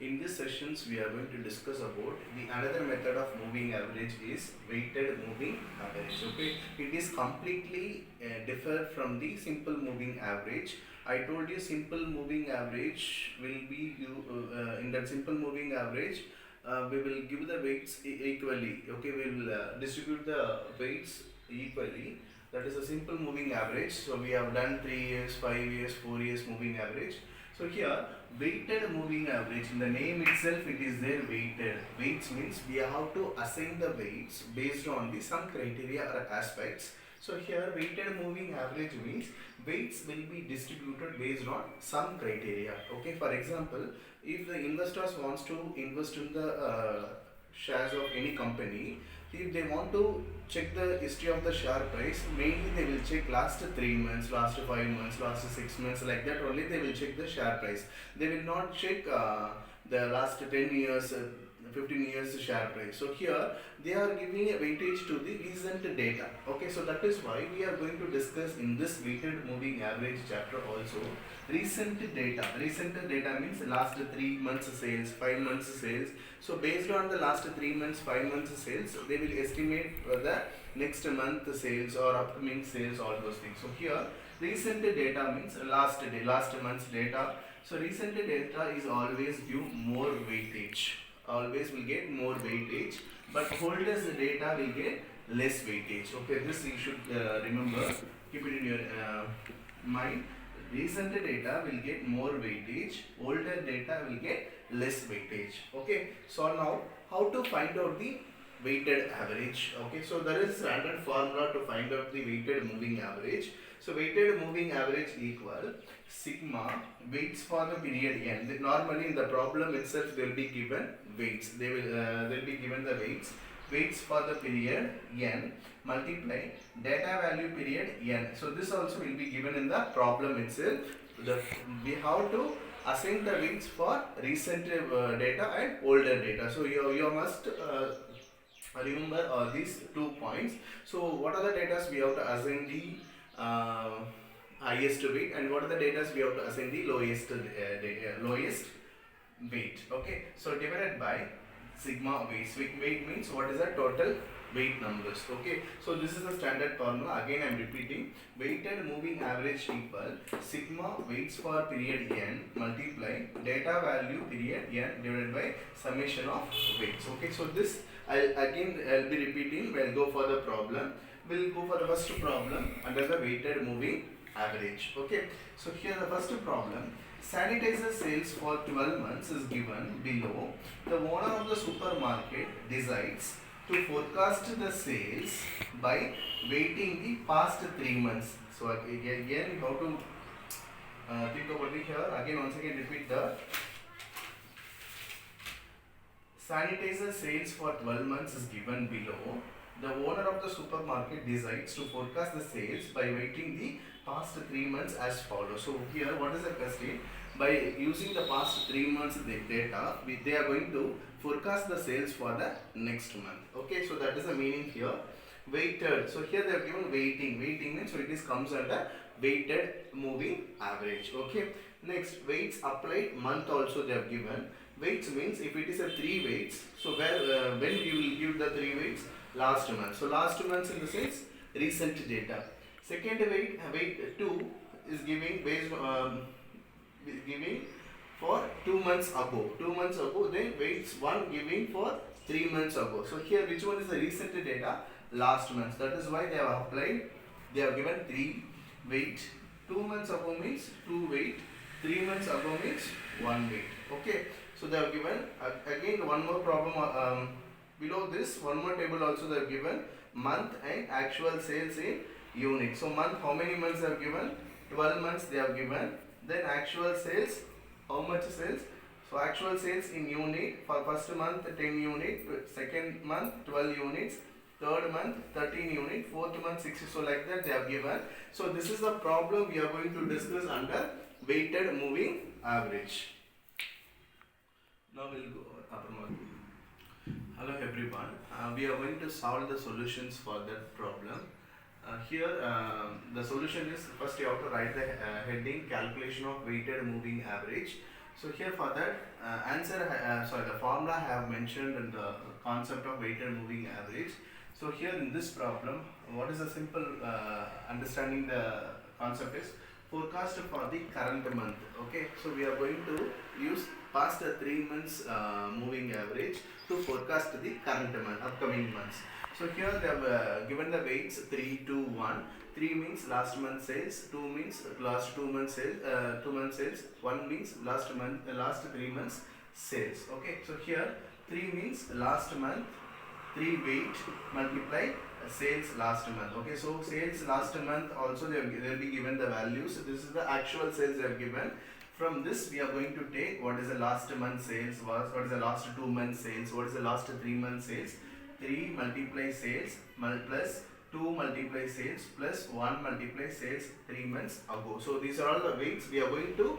In this sessions, we are going to discuss about the another method of moving average is weighted moving average. Okay, it is completely differ from the simple moving average. I told you simple moving average will be in that simple moving average. We will give the weights equally. Okay, we will distribute the weights equally. That is a simple moving average. So we have done 3 years, 5 years, 4 years moving average. So here weighted moving average, in the name itself it is there, weighted. Weights means we have to assign the weights based on the some criteria or aspects. So here weighted moving average means weights will be distributed based on some criteria. Okay, for example, if the investors wants to invest in the shares of any company, if they want to check the history of the share price, mainly they will check last 3 months, last 5 months, last 6 months, like that only they will check the share price. They will not check the last 10 years, 15 years share price. So here they are giving a weightage to the recent data. Okay, so that is why we are going to discuss in this weighted moving average chapter also recent data. Recent data means last 3 months sales, 5 months sales. So based on the last 3 months, 5 months sales, they will estimate the next month sales or upcoming sales, all those things. So here recent data means last day, last month's data. So recent data is always give more weightage. Always will get more weightage, but holders data will get less weightage. Okay, this you should remember. Keep it in your mind. Recent data will get more weightage, older data will get less weightage. Okay, so now how to find out the weighted average? Okay, so there is standard formula to find out the weighted moving average. So weighted moving average equal sigma weights for the period n. Normally in the problem itself they will be given weights. They will be given the weights for the period n multiply data value period n. So this also will be given in the problem itself. We have to assign the weights for recent data and older data. So you must remember these 2 points. So what are the data we have to assign the highest weight, and what are the data we have to assign the lowest weight. Okay, so divided by sigma weights. Weight means what is the total weight numbers. Okay, so this is the standard formula. Again I am repeating, weighted moving average equal sigma weights for period n multiply data value period n divided by summation of weights. Okay, so this I'll be repeating. We'll go for the problem. We'll go for the first problem under the weighted moving average. Okay, so here the first problem, sanitizer sales for 12 months is given below. The owner of the supermarket decides to forecast the sales by weighting the past 3 months. So again you have to think about it here. Again once again repeat the sanitizer sales for 12 months is given below. The owner of the supermarket decides to forecast the sales by weighting the past 3 months as follows. So here what is the question? By using the past 3 months data, they are going to forecast the sales for the next month. Okay, so that is the meaning here. Weighted. So here they have given weighting. Weighting means so it is comes under weighted moving average. Okay. Next, weights applied month also they have given. Weights means if it is a 3 weights, so when you will give the 3 weights? Last month. So last month in the sense recent data. Second weight 2 is giving based giving for 2 months ago. 2 months ago, then weights 1 giving for 3 months ago. So here which one is the recent data? Last month. That is why they have applied. They have given 3 weight. 2 months ago means 2 weight. 3 months ago means 1 weight. Okay. So they have given again one more problem below this. One more table also they have given month and actual sales in unit. So month, how many months they have given? 12 months they have given. Then actual sales, how much sales? So actual sales in unit for first month 10 unit, second month 12 units, third month 13 unit, fourth month 60. So like that they have given. So this is the problem we are going to discuss under weighted moving average. Now we'll go upper one. Hello everyone. We are going to solve the solutions for that problem. Here the solution is, first you have to write the heading calculation of weighted moving average. So here for that the formula I have mentioned in the concept of weighted moving average. So here in this problem, what is the simple understanding the concept is forecast for the current month. Okay, so we are going to use past 3 months moving average to forecast the current month, upcoming months. So here they have given the weights 3, 2, 1. 3 means last month sales, 2 means last 2 months sales, 2 months sales, 1 means last month, last 3 months sales. Okay, so here 3 means last month, 3 weight multiply sales last month. Okay, so sales last month also they will be given the values. So this is the actual sales they have given. From this we are going to take what is the last month sales was, what is the last 2 months sales, what is the last 3 months sales. 3 multiply sales plus 2 multiply sales plus 1 multiply sales 3 months ago. So these are all the weights. We are going to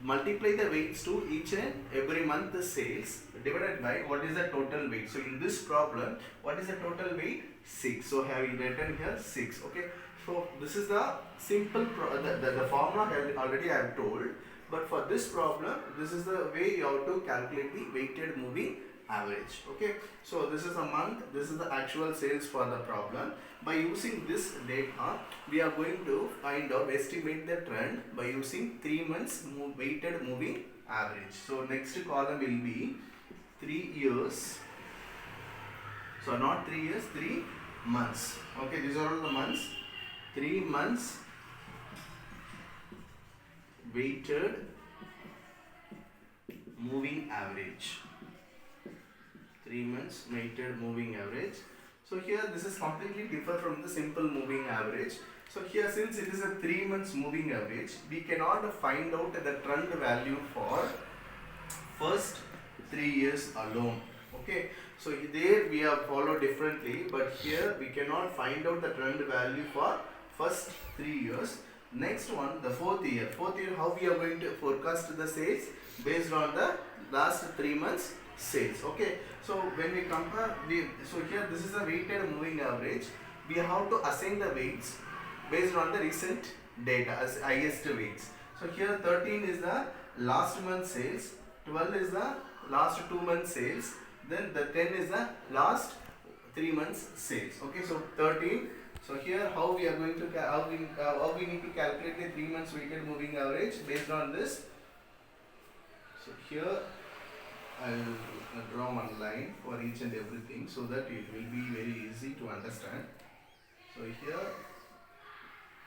multiply the weights to each and every month the sales divided by what is the total weight. So in this problem, what is the total weight? 6. So have we written here 6. Okay. So this is the simple the formula already I have told. But for this problem, this is the way you have to calculate the weighted moving average. Okay, so this is a month, this is the actual sales for the problem. By using this data, we are going to find out, estimate the trend by using 3 months weighted moving average. So next column will be 3 years. So not 3 years, 3 months. Okay, these are all the months. 3 months weighted moving average. 3 months weighted moving average. So here this is completely different from the simple moving average. So here since it is a 3 months moving average, we cannot find out the trend value for first 3 years alone. Okay, so there we have followed differently, but here we cannot find out the trend value for first 3 years. Next one, the fourth year. Fourth year, how we are going to forecast the sales based on the last 3 months sales. Okay, so when we compare so here this is a weighted moving average. We have to assign the weights based on the recent data as highest weights. So here 13 is the last month sales, 12 is the last 2 months sales, then the 10 is the last 3 months sales. Okay, so 13. So here how we are going to how we need to calculate the 3 months weighted moving average based on this. So here I will draw one line for each and everything so that it will be very easy to understand. So here,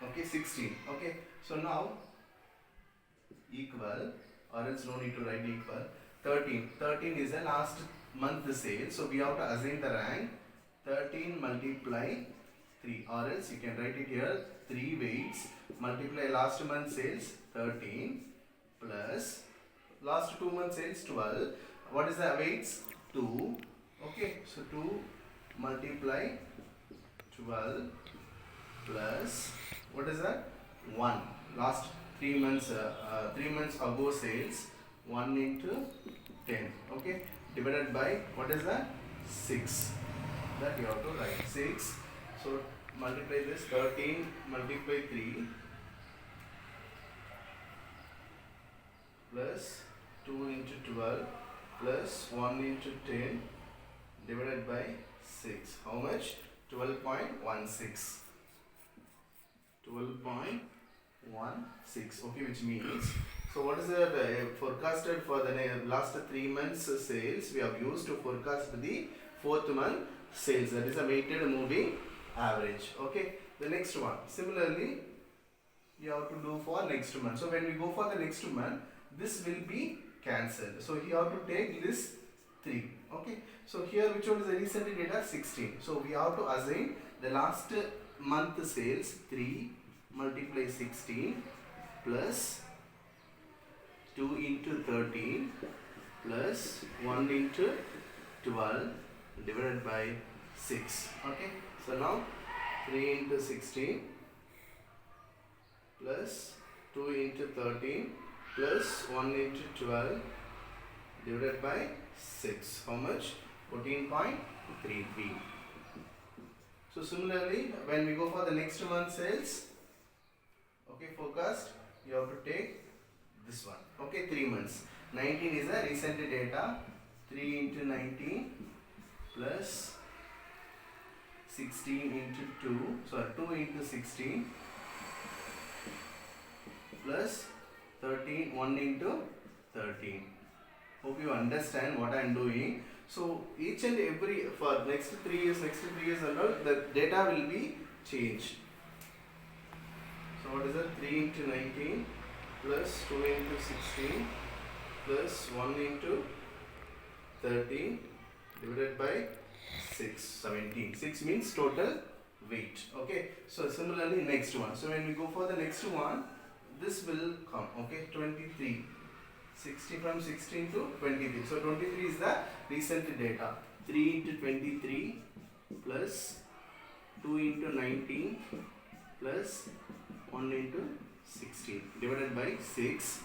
okay, 16. Okay, so now equal, or else no need to write equal. 13. 13 is the last month sale. So we have to assign the rank. 13 multiply 3, or else you can write it here 3 weights multiply last month sales 13 plus last 2 months sales 12. What is the weights? 2. Okay, so 2 multiply 12 plus what is that? 1. Last 3 months 3 months ago sales 1 into 10. Okay, divided by what is that? 6. That you have to write 6. So multiply this 13 multiply 3 plus 2 into 12 plus 1 into 10 divided by 6. How much? 12.16. 12.16. Okay, which means, so what is the forecasted for the last 3 months sales we have used to forecast the 4th month sales. That is a weighted moving average. Okay, the next one. Similarly, you have to do for next month. So when we go for the next month, this will be cancelled. So you have to take this 3. Okay, so here which one is the recent data? 16. So we have to assign the last month sales 3 multiply 16 plus 2 into 13 plus 1 into 12 divided by 6. Okay, so now 3 into 16 plus 2 into 13 plus 1 into 12 divided by 6. How much? 14.33. So similarly, when we go for the next month sales, okay, forecast, you have to take this one. Okay, 3 months. 19 is the recent data. 3 into 19 plus 16 into 2, sorry, 2 into 16 plus 13, 1 into 13. Hope you understand what I am doing. So each and every, for next 3 years and all, the data will be changed. So what is that? 3 into 19 plus 2 into 16 plus 1 into 13 divided by 6, 17. 6 means total weight. Okay. So similarly next one. So when we go for the next one, this will come. Okay. 23. 60 from 16 to 23. So 23 is the recent data. 3 into 23 plus 2 into 19 plus 1 into 16 divided by 6.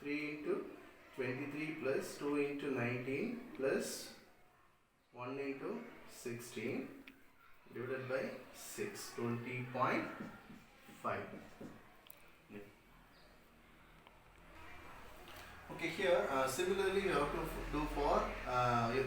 3 into 23 plus 2 into 19 plus 1 into 16 divided by 6. 20.5. Okay, here similarly we have to do for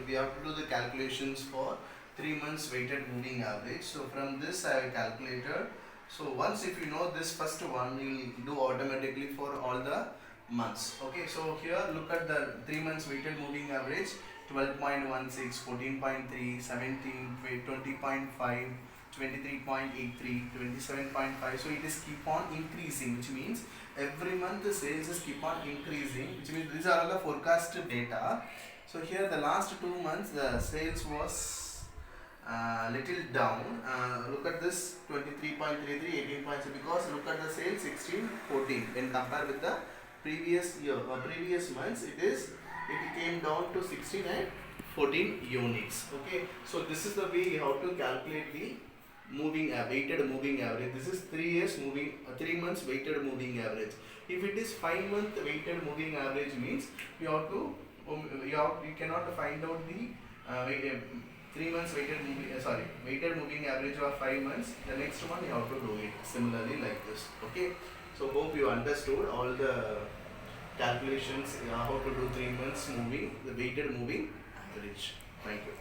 we have to do the calculations for 3 months weighted moving average. So from this I have calculated. So once if you know this first one, you will do automatically for all the months. Okay, so here look at the 3 months weighted moving average: 12.16, 14.3, 17, 20.5, 23.83, 27.5. So it is keep on increasing, which means every month the sales is keep on increasing, which means these are all the forecast data. So here the last 2 months the sales was little down. Look at this 23.33, 18.6, because look at the sales 16, 14 when compared with the previous year or previous months, it came down to 16 and 14 units. Okay, so this is the way how to calculate the weighted moving average. This is 3 months weighted moving average. If it is 5 month weighted moving average, means you have to you cannot find out the 3 months weighted moving average of 5 months. The next one you have to do it similarly like this. Okay, so hope you understood all the calculations how to do 3 months the weighted moving average. Thank you.